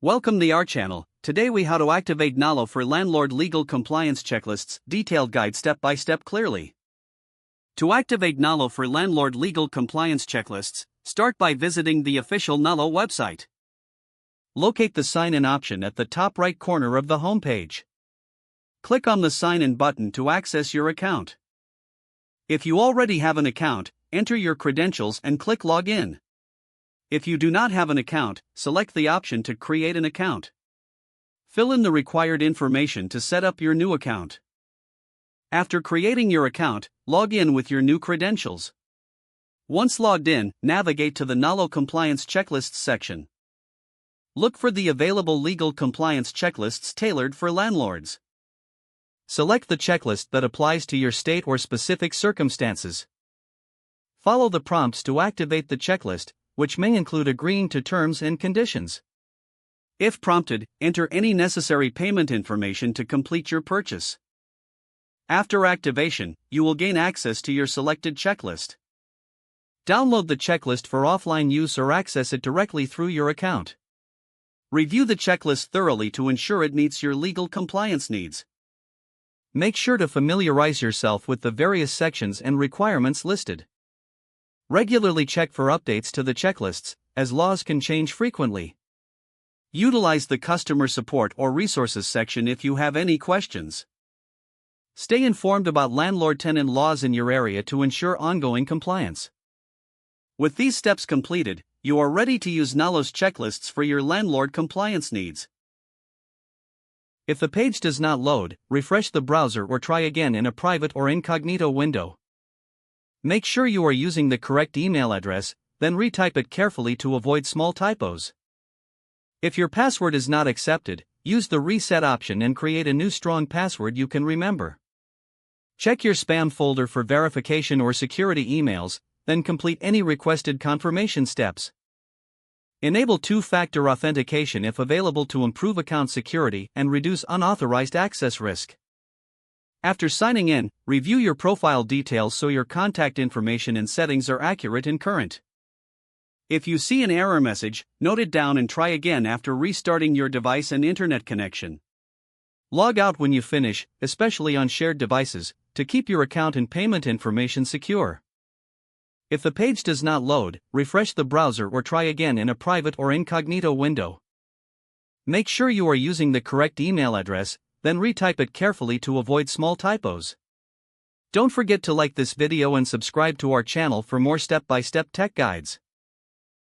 Welcome to our channel. Today we how to activate Nolo for landlord legal compliance checklists, detailed guide step by step clearly. To activate Nolo for landlord legal compliance checklists, start by visiting the official Nolo website. Locate the sign in option at the top right corner of the homepage. Click on the sign in button to access your account. If you already have an account, enter your credentials and click login. If you do not have an account, select the option to create an account. Fill in the required information to set up your new account. After creating your account, log in with your new credentials. Once logged in, navigate to the Nolo Compliance Checklists section. Look for the available legal compliance checklists tailored for landlords. Select the checklist that applies to your state or specific circumstances. Follow the prompts to activate the checklist, which may include agreeing to terms and conditions. If prompted, enter any necessary payment information to complete your purchase. After activation, you will gain access to your selected checklist. Download the checklist for offline use or access it directly through your account. Review the checklist thoroughly to ensure it meets your legal compliance needs. Make sure to familiarize yourself with the various sections and requirements listed. Regularly check for updates to the checklists, as laws can change frequently. Utilize the customer support or resources section if you have any questions. Stay informed about landlord-tenant laws in your area to ensure ongoing compliance. With these steps completed, you are ready to use Nolo's checklists for your landlord compliance needs. If the page does not load, refresh the browser or try again in a private or incognito window. Make sure you are using the correct email address, then retype it carefully to avoid small typos. If your password is not accepted, use the reset option and create a new strong password you can remember. Check your spam folder for verification or security emails, then complete any requested confirmation steps. Enable two-factor authentication if available to improve account security and reduce unauthorized access risk. After signing in, review your profile details so your contact information and settings are accurate and current. If you see an error message, note it down and try again after restarting your device and internet connection. Log out when you finish, especially on shared devices, to keep your account and payment information secure. If the page does not load, refresh the browser or try again in a private or incognito window. Make sure you are using the correct email address, then retype it carefully to avoid small typos. Don't forget to like this video and subscribe to our channel for more step-by-step tech guides.